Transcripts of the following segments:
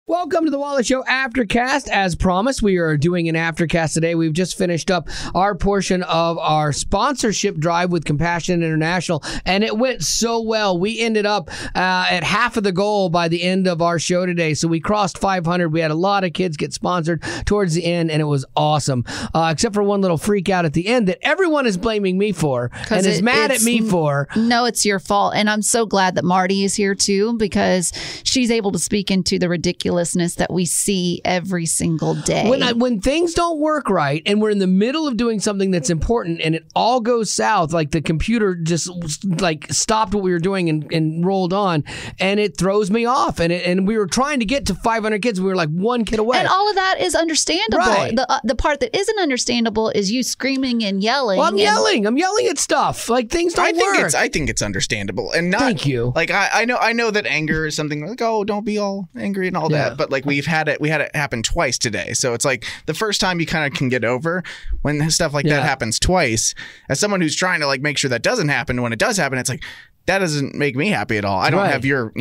Welcome to the Wallace Show Aftercast. As promised, we are doing an Aftercast today. We've just finished up our portion of our sponsorship drive with Compassion International, and it went so well. We ended up at half of the goal by the end of our show today, so we crossed 500. We had a lot of kids get sponsored towards the end, and it was awesome, except for one little freak out at the end that everyone is blaming me for and is mad at me for. No, it's your fault, and I'm so glad that Marty is here, too, because she's able to speak into the ridiculousness that we see every single day. When things don't work right and we're in the middle of doing something that's important and it all goes south, like the computer just like stopped what we were doing and rolled on, and it throws me off. And we were trying to get to 500 kids. We were like one kid away. And all of that is understandable. Right. The part that isn't understandable is you screaming and yelling. Well, I'm yelling at stuff. Like things don't work. I think it's understandable. And not, thank you. Like I know that anger is something like, oh, don't be all angry and all that. But like we had it happen twice today. So it's like the first time you kind of can get over when stuff like that happens twice. As someone who's trying to like make sure that doesn't happen, when it does happen, it's like that doesn't make me happy at all. I don't have your,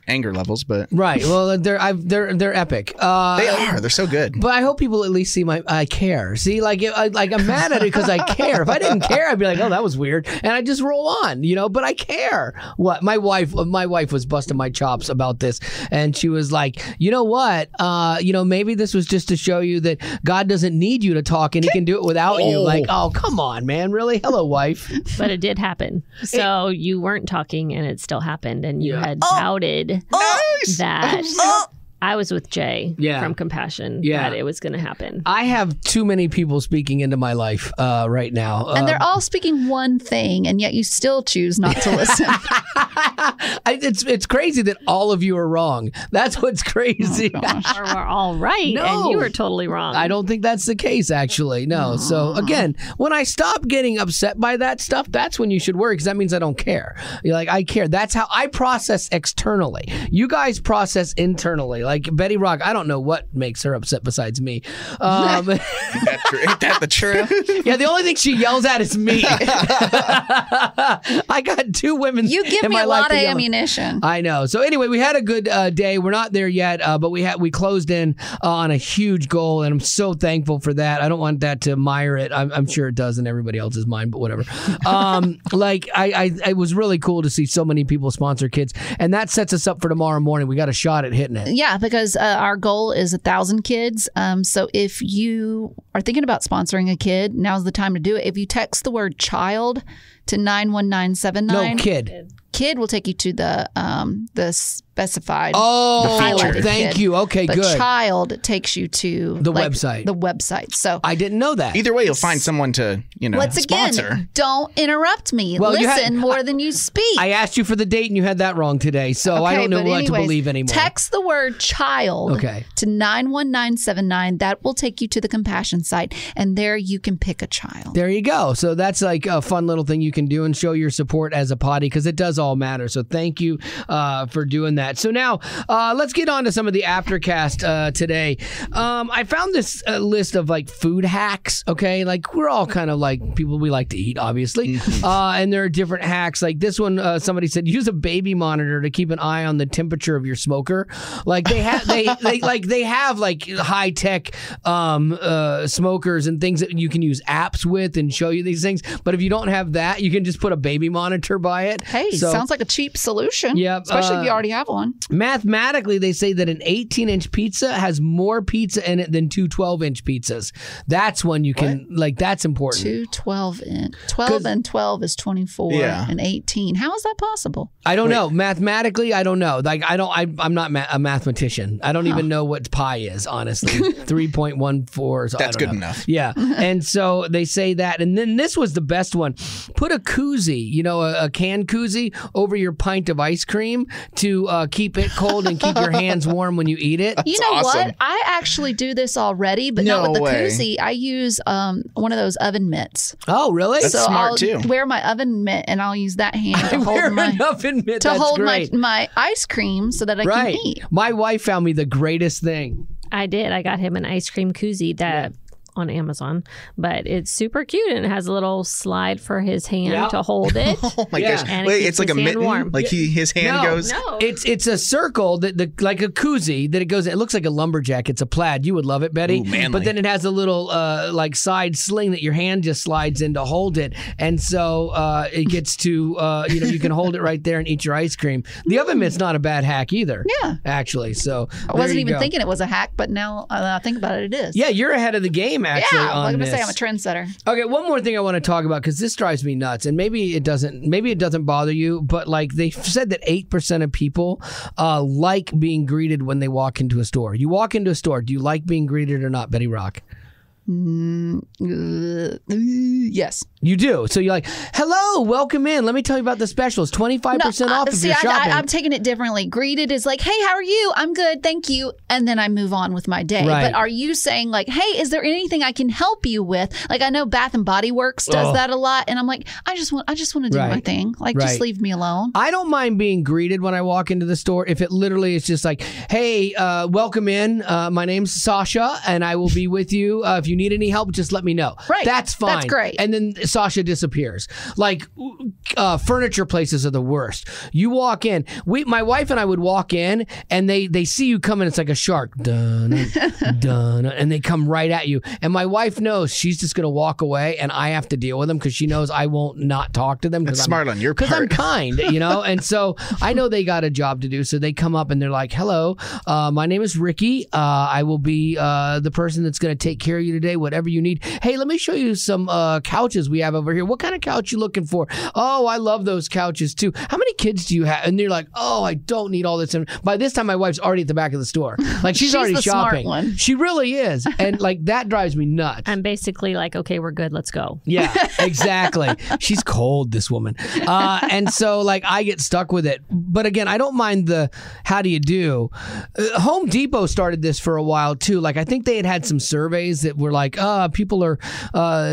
anger levels, but right. Well, they're epic. They are. They're so good. But I hope people at least see I care. See, like I'm mad at it because I care. If I didn't care, I'd be like, oh, that was weird, and I just roll on, But I care. What my wife was busting my chops about this, and she was like, you know what? Maybe this was just to show you that God doesn't need you to talk, and He can do it without you. Like, oh, come on, man, really? Hello, wife. But it did happen. So you weren't talking, and it still happened, and you had doubted. That I was with Jay from Compassion that it was going to happen. I have too many people speaking into my life right now. And they're all speaking one thing, and yet you still choose not to listen. It's crazy that all of you are wrong. That's what's crazy. Or we're all right, and you were totally wrong. I don't think that's the case, actually. No. So, again, when I stop getting upset by that stuff, that's when you should worry, because that means I don't care. You're like, I care. That's how I process externally. You guys process internally. Like Betty Rock, I don't know what makes her upset besides me. Ain't that the truth? Yeah, the only thing she yells at is me. I got two women. You give me a lot of ammunition. I know. So anyway, we had a good day. We're not there yet, but we closed in on a huge goal, and I'm so thankful for that. I don't want that to mire it. I'm sure it does in everybody else's mind, but whatever. It was really cool to see so many people sponsor kids, and that sets us up for tomorrow morning. We got a shot at hitting it. Yeah, because our goal is 1,000 kids. So if you are thinking about sponsoring a kid, now's the time to do it. If you text the word child to 91979. No, kid. Kid will take you to the specified. Oh, thank you. Okay, but good. Child takes you to the website. The website. So I didn't know that. Either way, you'll find someone to sponsor. Again, don't interrupt me. Well, listen more than you speak. I asked you for the date, and you had that wrong today, so I don't know what to believe anymore. Text the word child to 91979. That will take you to the Compassion site, and there you can pick a child. There you go. So that's like a fun little thing you can do and show your support as a potty, because it does all matter. So thank you for doing that. So now let's get on to some of the Aftercast today. I found this list of like food hacks. Okay, like we're all kind of like people we like to eat, obviously, and there are different hacks. Like this one, somebody said use a baby monitor to keep an eye on the temperature of your smoker. Like they have they have like high tech smokers and things that you can use apps with and show you these things. But if you don't have that, you can just put a baby monitor by it. Hey, sounds like a cheap solution. Yeah, especially if you already have one. Mathematically, they say that an 18-inch pizza has more pizza in it than two 12-inch pizzas. That's when you can, that's important. Two 12-inch. 12 and 12 is 24 and 18. How is that possible? I don't know. Mathematically, I don't know. Like, I'm not a mathematician. I don't even know what pi is, honestly. 3.14. That's good enough. Yeah. And so they say that. And then this was the best one. Put a koozie, a can koozie over your pint of ice cream to keep it cold and keep your hands warm when you eat it. You know what? I actually do this already, but not with the koozie. I use one of those oven mitts. Oh, really? That's smart, too. Wear my oven mitt, and I'll use that hand to hold my ice cream so that I can eat. My wife found me the greatest thing. I did. I got him an ice cream koozie that on Amazon, but it's super cute and it has a little slide for his hand to hold it. Oh my gosh! Wait, it's like a mitten. Warm. Like his hand goes. No, it's a circle that like a koozie that it goes. It looks like a lumberjack. It's a plaid. You would love it, Betty. Ooh, manly. But then it has a little like side sling that your hand just slides in to hold it, and so it gets to you can hold it right there and eat your ice cream. The oven mitt's not a bad hack either. Yeah, actually. So I wasn't even thinking it was a hack, but now I think about it, it is. Yeah, you're ahead of the game. Actually, I'm going to say I'm a trendsetter. Okay, one more thing I want to talk about because this drives me nuts, and maybe it doesn't bother you, but like they said that 8% of people like being greeted when they walk into a store. You walk into a store, do you like being greeted or not, Betty Rock? Yes. You do. So you're like, hello, welcome in. Let me tell you about the specials. 25% off if you're shopping. I'm taking it differently. Greeted is like, hey, how are you? I'm good, thank you. And then I move on with my day. Right. But are you saying like, hey, is there anything I can help you with? Like I know Bath and Body Works does that a lot. And I'm like, I just want to do my thing. Like just leave me alone. I don't mind being greeted when I walk into the store. If it literally is just like, hey, welcome in. My name's Sasha and I will be with you. If you need any help, just let me know. Right. That's fine. That's great. And then Sasha disappears. Like furniture places are the worst. You walk in. My wife and I would walk in, and they see you coming. It's like a shark, dun, dun, and they come right at you. And my wife knows she's just gonna walk away, and I have to deal with them because she knows I won't not talk to them. That's smart on your part. Because I'm kind, And so I know they got a job to do. So they come up and they're like, "Hello, my name is Ricky. I will be the person that's gonna take care of you today. Whatever you need. Hey, let me show you some couches we have over here. What kind of couch you looking for? Oh, I love those couches too. How many kids do you have?" And they're like, "Oh, I don't need all this." And by this time, my wife's already at the back of the store. Like she's already the shopping. Smart one. She really is, and like that drives me nuts. I'm basically like, okay, we're good. Let's go. Yeah, exactly. She's cold, this woman, and so like I get stuck with it. But again, I don't mind the how do you do. Home Depot started this for a while too. Like I think they had some surveys that were like, people are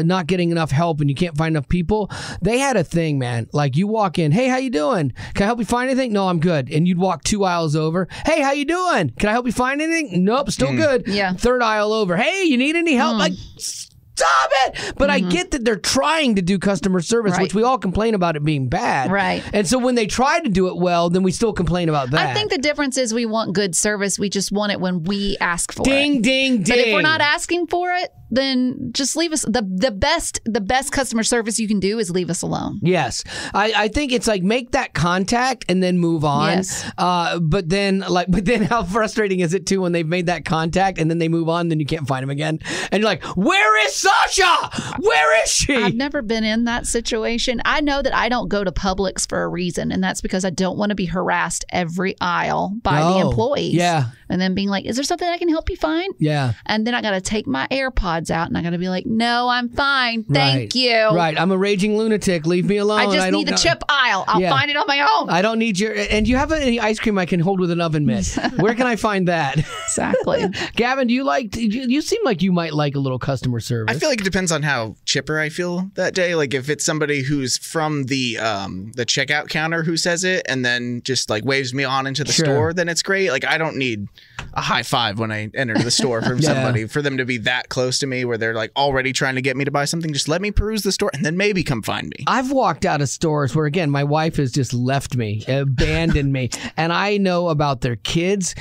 not getting enough help and you can't find enough people. They had a thing, man. Like you walk in, hey, how you doing? Can I help you find anything? No, I'm good. And you'd walk 2 aisles over. Hey, how you doing? Can I help you find anything? Nope, still good. Yeah. 3rd aisle over. Hey, you need any help? Like, stop it! But I get that they're trying to do customer service, which we all complain about it being bad. Right. And so when they try to do it well, then we still complain about that. I think the difference is we want good service. We just want it when we ask for it. Ding, ding, ding. But if we're not asking for it, then just leave us. The best customer service you can do is leave us alone. Yes. I think it's like make that contact and then move on. Yes. But then how frustrating is it too when they've made that contact and then they move on, then you can't find them again. And you're like, where is Sasha? Where is she? I've never been in that situation. I know that I don't go to Publix for a reason, and that's because I don't want to be harassed every aisle by the employees. Yeah. And then being like, is there something I can help you find? Yeah. And then I got to take my AirPods out and I got to be like, no, I'm fine. Thank you. Right. I'm a raging lunatic. Leave me alone. I just need the chip aisle. I'll find it on my own. I don't need and you have any ice cream I can hold with an oven mitt? Where can I find that? Exactly. Gavin, you seem like you might like a little customer service. I feel like it depends on how chipper I feel that day. Like if it's somebody who's from the checkout counter who says it and then just like waves me on into the store, then it's great. Like I don't need a high five when I enter the store from somebody for them to be that close to me where they're like already trying to get me to buy something. Just let me peruse the store and then maybe come find me. I've walked out of stores where, again, my wife has just left me, abandoned me, and I know about their kids.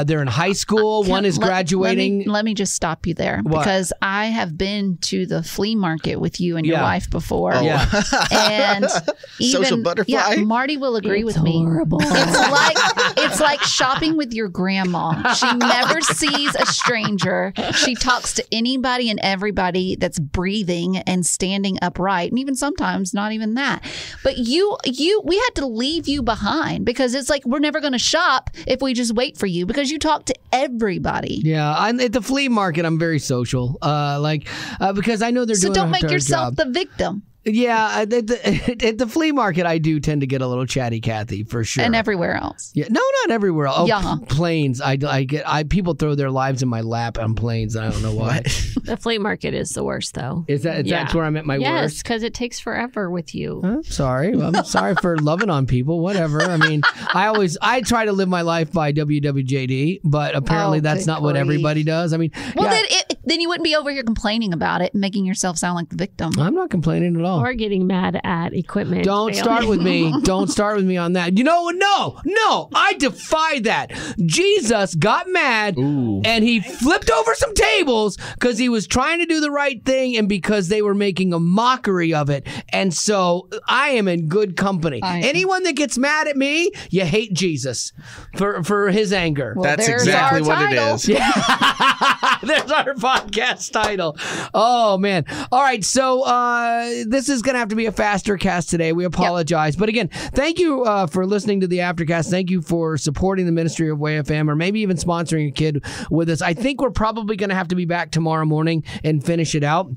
They're in high school. One is graduating. Let me just stop you there because I have been to the flea market with you and your wife before. Yeah. And even, social butterfly. Yeah, Marty will agree with me. Horrible. It's like shopping with your grandma. She never sees a stranger. She talks to anybody and everybody that's breathing and standing upright, and even sometimes not even that. But we had to leave you behind because it's like we're never going to shop if we just wait for you because you talk to everybody. Yeah, at the flea market, I'm very social, because I know they're doing. So don't make their yourself job. the victim. Yeah, at the flea market, I do tend to get a little chatty Cathy for sure, and everywhere else. Yeah, no, not everywhere else. Yeah. Planes. People throw their lives in my lap on planes. And I don't know why. The flea market is the worst, though. That's where I'm at my worst? Yes, because it takes forever with you. I'm sorry for loving on people. Whatever. I mean, I try to live my life by WWJD, but apparently that's not what everybody does. I mean, then then you wouldn't be over here complaining about it and making yourself sound like the victim. I'm not complaining at all. Or getting mad at equipment. Don't start with me. Don't start with me on that. You know, no, I defy that. Jesus got mad and he flipped over some tables because he was trying to do the right thing and because they were making a mockery of it. And so I am in good company. Anyone that gets mad at me, you hate Jesus for his anger. Well, that's exactly what it is. Yeah. There's our podcast title. Oh, man. All right. So this is going to have to be a faster cast today. We apologize. Yep. But again, thank you for listening to the Aftercast. Thank you for supporting the ministry of Way FM, or maybe even sponsoring a kid with us. I think we're probably going to have to be back tomorrow morning and finish it out,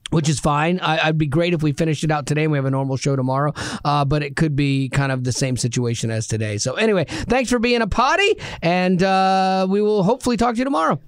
which is fine. I'd be great if we finished it out today and we have a normal show tomorrow, but it could be kind of the same situation as today. So anyway, thanks for being a potty, and we will hopefully talk to you tomorrow.